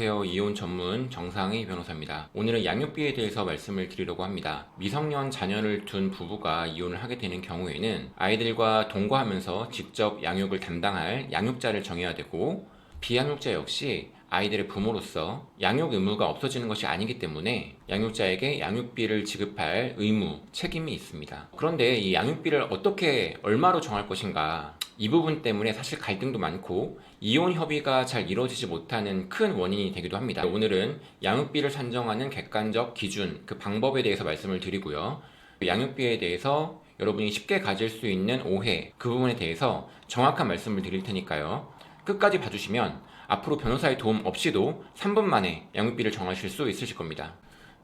안녕하세요. 이혼 전문 정상의 변호사입니다. 오늘은 양육비에 대해서 말씀을 드리려고 합니다. 미성년 자녀를 둔 부부가 이혼을 하게 되는 경우에는 아이들과 동거하면서 직접 양육을 담당할 양육자를 정해야 되고, 비양육자 역시 아이들의 부모로서 양육 의무가 없어지는 것이 아니기 때문에 양육자에게 양육비를 지급할 의무, 책임이 있습니다. 그런데 이 양육비를 어떻게 얼마로 정할 것인가, 이 부분 때문에 사실 갈등도 많고 이혼 협의가 잘 이루어지지 못하는 큰 원인이 되기도 합니다. 오늘은 양육비를 산정하는 객관적 기준, 그 방법에 대해서 말씀을 드리고요. 양육비에 대해서 여러분이 쉽게 가질 수 있는 오해, 그 부분에 대해서 정확한 말씀을 드릴 테니까요. 끝까지 봐주시면 앞으로 변호사의 도움 없이도 3분 만에 양육비를 정하실 수 있으실 겁니다.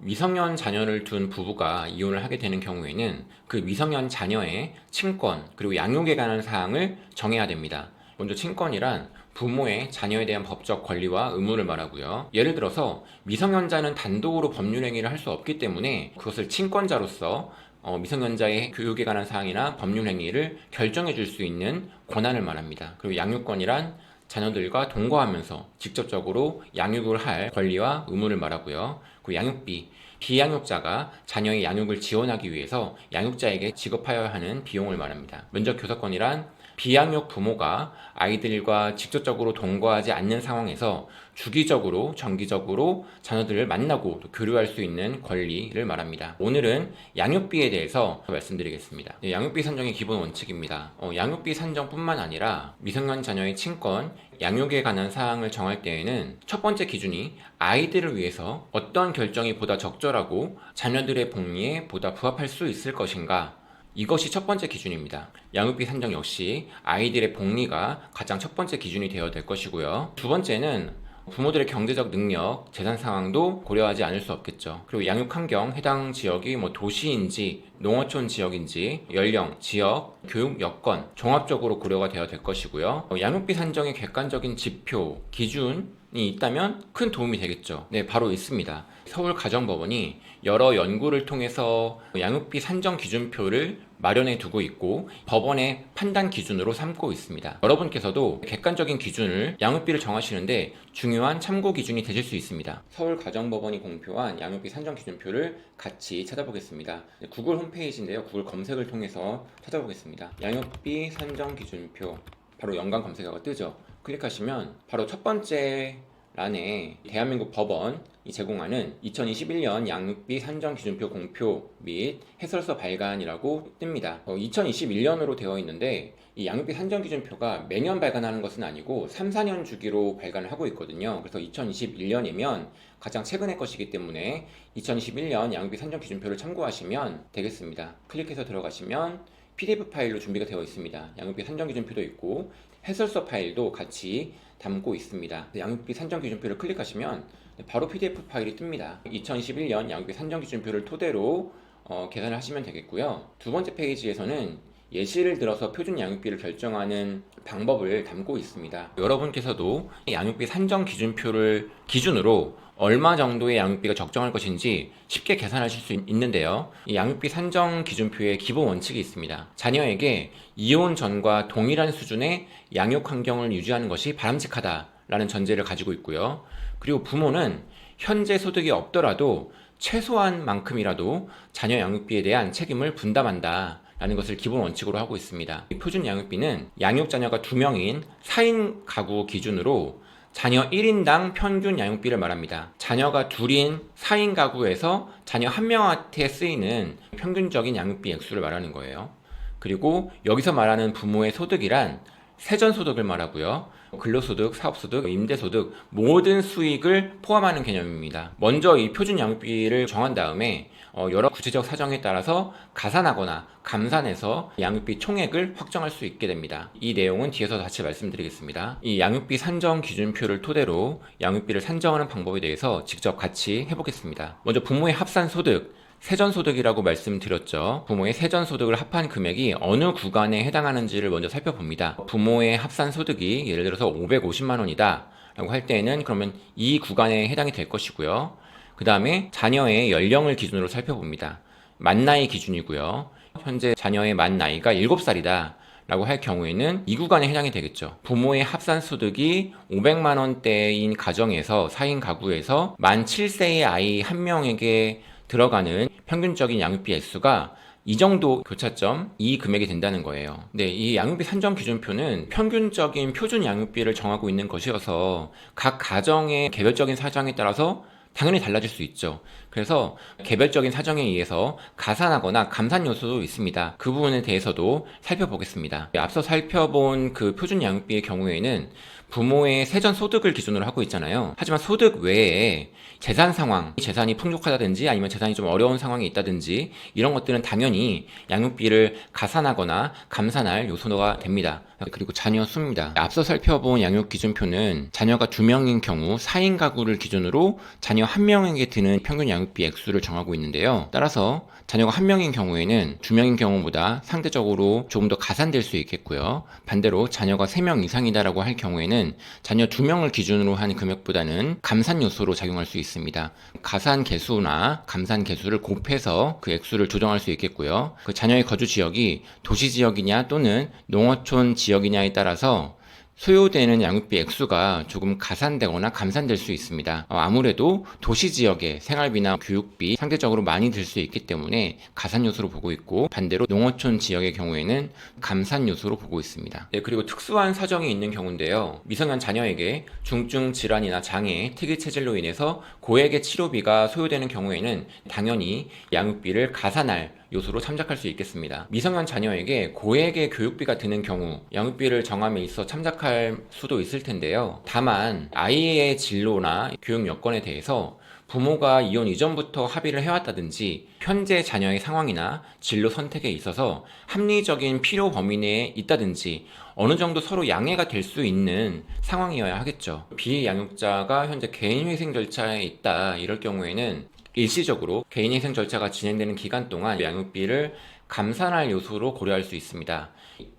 미성년 자녀를 둔 부부가 이혼을 하게 되는 경우에는 그 미성년 자녀의 친권 그리고 양육에 관한 사항을 정해야 됩니다. 먼저 친권이란 부모의 자녀에 대한 법적 권리와 의무를 말하고요. 예를 들어서 미성년자는 단독으로 법률행위를 할 수 없기 때문에 그것을 친권자로서 미성년자의 교육에 관한 사항이나 법률행위를 결정해 줄 수 있는 권한을 말합니다. 그리고 양육권이란 자녀들과 동거하면서 직접적으로 양육을 할 권리와 의무를 말하고요. 그 양육비, 비양육자가 자녀의 양육을 지원하기 위해서 양육자에게 지급하여야 하는 비용을 말합니다. 면접교섭권이란 비양육 부모가 아이들과 직접적으로 동거하지 않는 상황에서 주기적으로, 정기적으로 자녀들을 만나고 교류할 수 있는 권리를 말합니다. 오늘은 양육비에 대해서 말씀드리겠습니다. 양육비 산정의 기본 원칙입니다. 양육비 산정뿐만 아니라 미성년 자녀의 친권, 양육에 관한 사항을 정할 때에는 첫 번째 기준이 아이들을 위해서 어떤 결정이 보다 적절하고 자녀들의 복리에 보다 부합할 수 있을 것인가, 이것이 첫 번째 기준입니다. 양육비 산정 역시 아이들의 복리가 가장 첫 번째 기준이 되어야 될 것이고요. 두 번째는 부모들의 경제적 능력, 재산 상황도 고려하지 않을 수 없겠죠. 그리고 양육 환경, 해당 지역이 도시인지 농어촌 지역인지, 연령, 지역, 교육 여건 종합적으로 고려가 되어야 될 것이고요. 양육비 산정의 객관적인 지표, 기준이 있다면 큰 도움이 되겠죠. 네, 바로 있습니다. 서울가정법원이 여러 연구를 통해서 양육비 산정 기준표를 마련해 두고 있고 법원의 판단 기준으로 삼고 있습니다. 여러분께서도 객관적인 기준을 양육비를 정하시는데 중요한 참고 기준이 되실 수 있습니다. 서울가정법원이 공표한 양육비 산정 기준표를 같이 찾아보겠습니다. 구글 홈페이지인데요. 구글 검색을 통해서 찾아보겠습니다. 양육비 산정 기준표, 바로 연관 검색어가 뜨죠. 클릭하시면 바로 첫 번째 란에 대한민국 법원이 제공하는 2021년 양육비 산정 기준표 공표 및 해설서 발간이라고 뜹니다. 2021년으로 되어 있는데 이 양육비 산정 기준표가 매년 발간하는 것은 아니고 3, 4년 주기로 발간을 하고 있거든요. 그래서 2021년이면 가장 최근의 것이기 때문에 2021년 양육비 산정 기준표를 참고하시면 되겠습니다. 클릭해서 들어가시면 PDF 파일로 준비가 되어 있습니다. 양육비 산정 기준표도 있고 해설서 파일도 같이 담고 있습니다. 양육비 산정 기준표를 클릭하시면 바로 PDF 파일이 뜹니다. 2021년 양육비 산정 기준표를 토대로 계산을 하시면 되겠고요. 두 번째 페이지에서는 예시를 들어서 표준 양육비를 결정하는 방법을 담고 있습니다. 여러분께서도 양육비 산정 기준표를 기준으로 얼마 정도의 양육비가 적정할 것인지 쉽게 계산하실 수 있는데요. 이 양육비 산정 기준표의 기본 원칙이 있습니다. 자녀에게 이혼 전과 동일한 수준의 양육 환경을 유지하는 것이 바람직하다라는 전제를 가지고 있고요. 그리고 부모는 현재 소득이 없더라도 최소한 만큼이라도 자녀 양육비에 대한 책임을 분담한다 라는 것을 기본 원칙으로 하고 있습니다. 표준 양육비는 양육 자녀가 2명인 4인 가구 기준으로 자녀 1인당 평균 양육비를 말합니다. 자녀가 둘인 4인 가구에서 자녀 1명한테 쓰이는 평균적인 양육비 액수를 말하는 거예요. 그리고 여기서 말하는 부모의 소득이란 세전소득을 말하고요. 근로소득, 사업소득, 임대소득 모든 수익을 포함하는 개념입니다. 먼저 이 표준 양육비를 정한 다음에 여러 구체적 사정에 따라서 가산하거나 감산해서 양육비 총액을 확정할 수 있게 됩니다. 이 내용은 뒤에서 같이 말씀드리겠습니다. 이 양육비 산정 기준표를 토대로 양육비를 산정하는 방법에 대해서 직접 같이 해보겠습니다. 먼저 부모의 합산 소득, 세전소득이라고 말씀드렸죠. 부모의 세전소득을 합한 금액이 어느 구간에 해당하는지를 먼저 살펴봅니다. 부모의 합산 소득이 예를 들어서 550만 원이다 라고 할 때에는 그러면 이 구간에 해당이 될 것이고요. 그 다음에 자녀의 연령을 기준으로 살펴봅니다. 만 나이 기준이고요. 현재 자녀의 만 나이가 7살이다 라고 할 경우에는 이 구간에 해당이 되겠죠. 부모의 합산 소득이 500만 원대인 가정에서 4인 가구에서 만 7세의 아이 한 명에게 들어가는 평균적인 양육비 액수가 이 정도 교차점, 이 금액이 된다는 거예요. 네, 이 양육비 산정 기준표는 평균적인 표준 양육비를 정하고 있는 것이어서 각 가정의 개별적인 사정에 따라서 당연히 달라질 수 있죠. 그래서 개별적인 사정에 의해서 가산하거나 감산 요소도 있습니다. 그 부분에 대해서도 살펴보겠습니다. 앞서 살펴본 그 표준 양육비의 경우에는 부모의 세전 소득을 기준으로 하고 있잖아요. 하지만 소득 외에 재산 상황, 재산이 풍족하다든지 아니면 재산이 좀 어려운 상황이 있다든지 이런 것들은 당연히 양육비를 가산하거나 감산할 요소가 됩니다. 그리고 자녀 수입니다. 앞서 살펴본 양육 기준표는 자녀가 2명인 경우 4인 가구를 기준으로 자녀 1명에게 드는 평균 양육비 액수를 정하고 있는데요. 따라서 자녀가 1명인 경우에는 2명인 경우보다 상대적으로 조금 더 가산될 수 있겠고요. 반대로 자녀가 3명 이상이다라고 할 경우에는 자녀 2명을 기준으로 한 금액보다는 감산 요소로 작용할 수 있습니다. 가산 개수나 감산 개수를 곱해서 그 액수를 조정할 수 있겠고요. 그 자녀의 거주 지역이 도시 지역이냐 또는 농어촌 지역이냐에 따라서 소요되는 양육비 액수가 조금 가산되거나 감산될 수 있습니다. 아무래도 도시 지역의 생활비나 교육비 상대적으로 많이 들 수 있기 때문에 가산 요소로 보고 있고, 반대로 농어촌 지역의 경우에는 감산 요소로 보고 있습니다. 네, 그리고 특수한 사정이 있는 경우인데요. 미성년 자녀에게 중증 질환이나 장애, 특이 체질로 인해서 고액의 치료비가 소요되는 경우에는 당연히 양육비를 가산할 요소로 참작할 수 있겠습니다. 미성년 자녀에게 고액의 교육비가 드는 경우 양육비를 정함에 있어 참작할 수도 있을 텐데요. 다만 아이의 진로나 교육 여건에 대해서 부모가 이혼 이전부터 합의를 해왔다든지 현재 자녀의 상황이나 진로 선택에 있어서 합리적인 필요 범위 내에 있다든지 어느 정도 서로 양해가 될 수 있는 상황이어야 하겠죠. 비양육자가 현재 개인회생 절차에 있다 이럴 경우에는 일시적으로 개인회생 절차가 진행되는 기간 동안 양육비를 감산할 요소로 고려할 수 있습니다.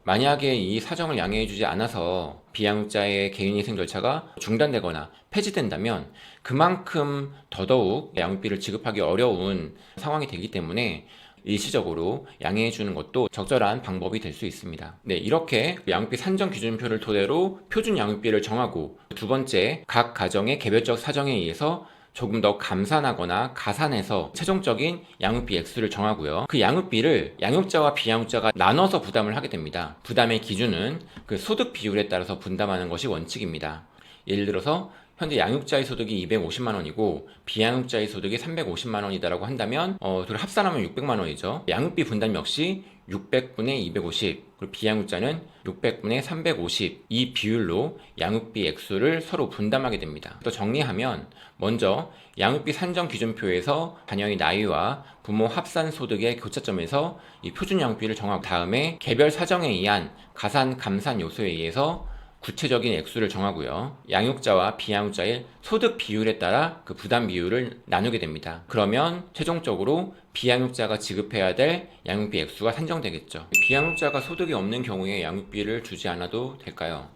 만약에 이 사정을 양해해주지 않아서 비양육자의 개인회생 절차가 중단되거나 폐지된다면 그만큼 더더욱 양육비를 지급하기 어려운 상황이 되기 때문에 일시적으로 양해해주는 것도 적절한 방법이 될 수 있습니다. 네, 이렇게 양육비 산정 기준표를 토대로 표준 양육비를 정하고, 두 번째, 각 가정의 개별적 사정에 의해서 조금 더 감산하거나 가산해서 최종적인 양육비 액수를 정하고요. 그 양육비를 양육자와 비양육자가 나눠서 부담을 하게 됩니다. 부담의 기준은 그 소득 비율에 따라서 분담하는 것이 원칙입니다. 예를 들어서 현재 양육자의 소득이 250만 원이고 비양육자의 소득이 350만 원이다라고 한다면 둘 합산하면 600만 원이죠. 양육비 분담 역시 600분의 250, 그리고 비양육자는 600분의 350, 이 비율로 양육비 액수를 서로 분담하게 됩니다. 또 정리하면 먼저 양육비 산정 기준표에서 자녀의 나이와 부모 합산 소득의 교차점에서 이 표준 양육비를 정하고, 다음에 개별 사정에 의한 가산 감산 요소에 의해서 구체적인 액수를 정하고요. 양육자와 비양육자의 소득 비율에 따라 그 부담 비율을 나누게 됩니다. 그러면 최종적으로 비양육자가 지급해야 될 양육비 액수가 산정되겠죠. 비양육자가 소득이 없는 경우에 양육비를 주지 않아도 될까요?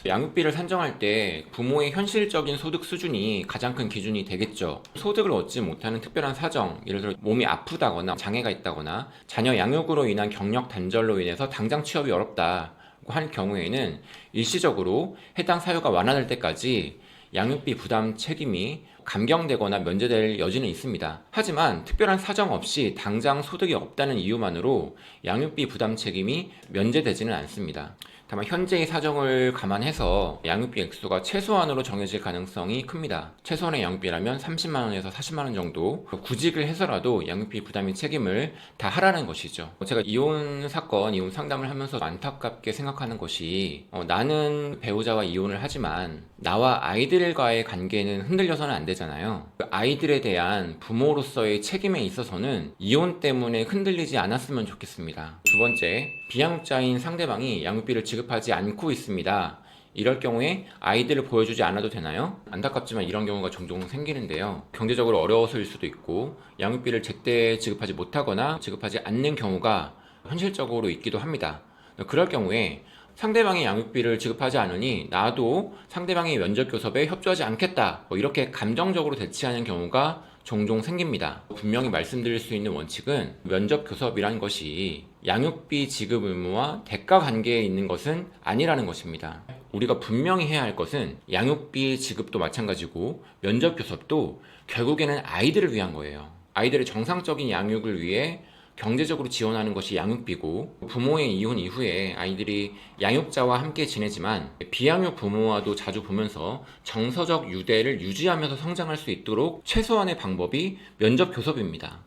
양육비를 산정할 때 부모의 현실적인 소득 수준이 가장 큰 기준이 되겠죠. 소득을 얻지 못하는 특별한 사정, 예를 들어 몸이 아프다거나 장애가 있다거나 자녀 양육으로 인한 경력 단절로 인해서 당장 취업이 어렵다 할 경우에는 일시적으로 해당 사유가 완화될 때까지 양육비 부담 책임이 감경되거나 면제될 여지는 있습니다. 하지만 특별한 사정 없이 당장 소득이 없다는 이유만으로 양육비 부담 책임이 면제되지는 않습니다. 다만 현재의 사정을 감안해서 양육비 액수가 최소한으로 정해질 가능성이 큽니다. 최소한의 양육비라면 30만원에서 40만원 정도, 구직을 해서라도 양육비 부담의 책임을 다 하라는 것이죠. 제가 이혼 사건, 이혼 상담을 하면서 안타깝게 생각하는 것이 나는 배우자와 이혼을 하지만 나와 아이들과의 관계는 흔들려서는 안 되잖아요. 아이들에 대한 부모로서의 책임에 있어서는 이혼 때문에 흔들리지 않았으면 좋겠습니다. 두 번째, 비양육자인 상대방이 양육비를 지급하지 않고 있습니다. 이럴 경우에 아이들을 보여주지 않아도 되나요? 안타깝지만 이런 경우가 종종 생기는데요. 경제적으로 어려워서일 수도 있고 양육비를 제때 지급하지 못하거나 지급하지 않는 경우가 현실적으로 있기도 합니다. 그럴 경우에 상대방이 양육비를 지급하지 않으니 나도 상대방의 면접 교섭에 협조하지 않겠다, 이렇게 감정적으로 대치하는 경우가 종종 생깁니다. 분명히 말씀드릴 수 있는 원칙은 면접 교섭이라는 것이 양육비 지급 의무와 대가 관계에 있는 것은 아니라는 것입니다. 우리가 분명히 해야 할 것은 양육비 지급도 마찬가지고 면접 교섭도 결국에는 아이들을 위한 거예요. 아이들의 정상적인 양육을 위해 경제적으로 지원하는 것이 양육비고, 부모의 이혼 이후에 아이들이 양육자와 함께 지내지만 비양육 부모와도 자주 보면서 정서적 유대를 유지하면서 성장할 수 있도록 최소한의 방법이 면접 교섭입니다.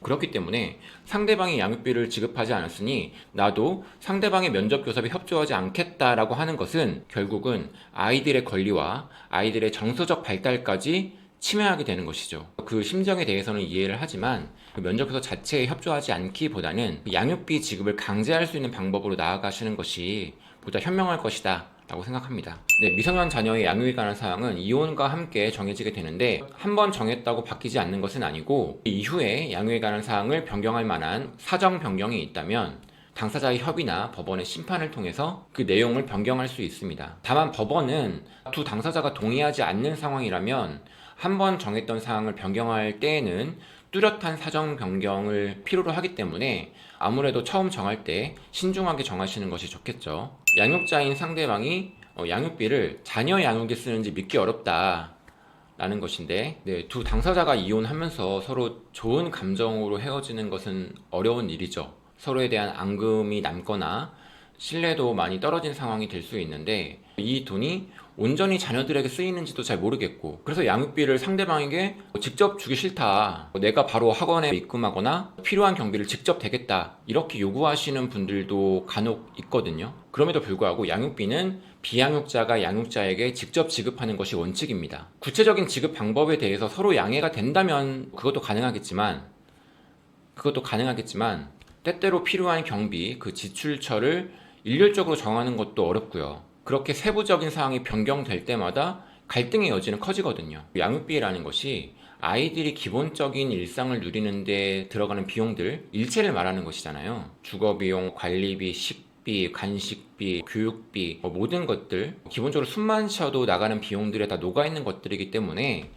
그렇기 때문에 상대방이 양육비를 지급하지 않았으니 나도 상대방의 면접 교섭에 협조하지 않겠다라고 하는 것은 결국은 아이들의 권리와 아이들의 정서적 발달까지 침해하게 되는 것이죠. 그 심정에 대해서는 이해를 하지만 그 면접 교섭 자체에 협조하지 않기보다는 양육비 지급을 강제할 수 있는 방법으로 나아가시는 것이 보다 현명할 것이다 라고 생각합니다. 미성년 자녀의 양육에 관한 사항은 이혼과 함께 정해지게 되는데, 한번 정했다고 바뀌지 않는 것은 아니고 이후에 양육에 관한 사항을 변경할 만한 사정 변경이 있다면 당사자의 협의나 법원의 심판을 통해서 그 내용을 변경할 수 있습니다. 다만 법원은 두 당사자가 동의하지 않는 상황이라면 한번 정했던 사항을 변경할 때에는 뚜렷한 사정 변경을 필요로 하기 때문에 아무래도 처음 정할 때 신중하게 정하시는 것이 좋겠죠. 양육자인 상대방이 양육비를 자녀 양육에 쓰는지 믿기 어렵다 라는 것인데, 두 당사자가 이혼하면서 서로 좋은 감정으로 헤어지는 것은 어려운 일이죠. 서로에 대한 앙금이 남거나 신뢰도 많이 떨어진 상황이 될 수 있는데, 이 돈이 온전히 자녀들에게 쓰이는지도 잘 모르겠고, 그래서 양육비를 상대방에게 직접 주기 싫다, 내가 바로 학원에 입금하거나 필요한 경비를 직접 대겠다, 이렇게 요구하시는 분들도 간혹 있거든요. 그럼에도 불구하고 양육비는 비양육자가 양육자에게 직접 지급하는 것이 원칙입니다. 구체적인 지급 방법에 대해서 서로 양해가 된다면 그것도 가능하겠지만 때때로 필요한 경비, 그 지출처를 일률적으로 정하는 것도 어렵고요. 그렇게 세부적인 사항이 변경될 때마다 갈등의 여지는 커지거든요. 양육비라는 것이 아이들이 기본적인 일상을 누리는데 들어가는 비용들 일체를 말하는 것이잖아요. 주거비용, 관리비, 식비, 간식비, 교육비, 모든 것들, 기본적으로 숨만 쉬어도 나가는 비용들에 다 녹아있는 것들이기 때문에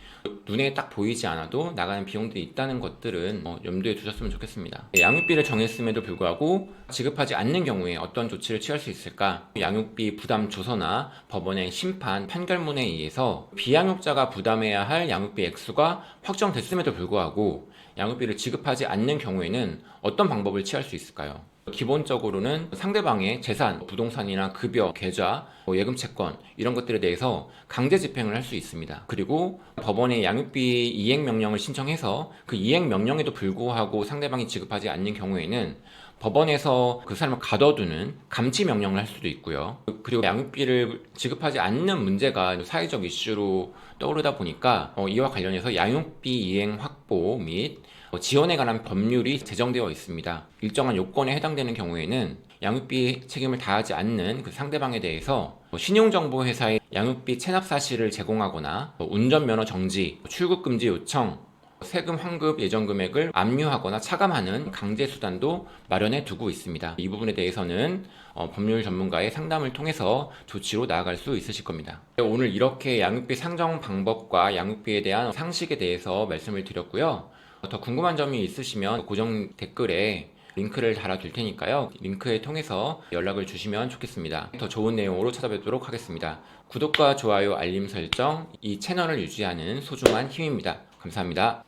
눈에 딱 보이지 않아도 나가는 비용들이 있다는 것들은 염두에 두셨으면 좋겠습니다. 양육비를 정했음에도 불구하고 지급하지 않는 경우에 어떤 조치를 취할 수 있을까? 양육비 부담 조서나 법원의 심판, 판결문에 의해서 비양육자가 부담해야 할 양육비 액수가 확정됐음에도 불구하고 양육비를 지급하지 않는 경우에는 어떤 방법을 취할 수 있을까요? 기본적으로는 상대방의 재산, 부동산이나 급여, 계좌, 예금 채권 이런 것들에 대해서 강제 집행을 할 수 있습니다. 그리고 법원에 양육비 이행 명령을 신청해서 그 이행 명령에도 불구하고 상대방이 지급하지 않는 경우에는 법원에서 그 사람을 가둬두는 감치 명령을 할 수도 있고요. 그리고 양육비를 지급하지 않는 문제가 사회적 이슈로 떠오르다 보니까 이와 관련해서 양육비 이행 확보 및 지원에 관한 법률이 제정되어 있습니다. 일정한 요건에 해당되는 경우에는 양육비 책임을 다하지 않는 그 상대방에 대해서 신용정보회사에 양육비 체납 사실을 제공하거나 운전면허 정지, 출국금지 요청, 세금 환급 예정 금액을 압류하거나 차감하는 강제 수단도 마련해 두고 있습니다. 이 부분에 대해서는 법률 전문가의 상담을 통해서 조치로 나아갈 수 있으실 겁니다. 오늘 이렇게 양육비 상정 방법과 양육비에 대한 상식에 대해서 말씀을 드렸고요. 더 궁금한 점이 있으시면 고정 댓글에 링크를 달아둘 테니까요. 링크에 통해서 연락을 주시면 좋겠습니다. 더 좋은 내용으로 찾아뵙도록 하겠습니다. 구독과 좋아요, 알림 설정, 이 채널을 유지하는 소중한 힘입니다. 감사합니다.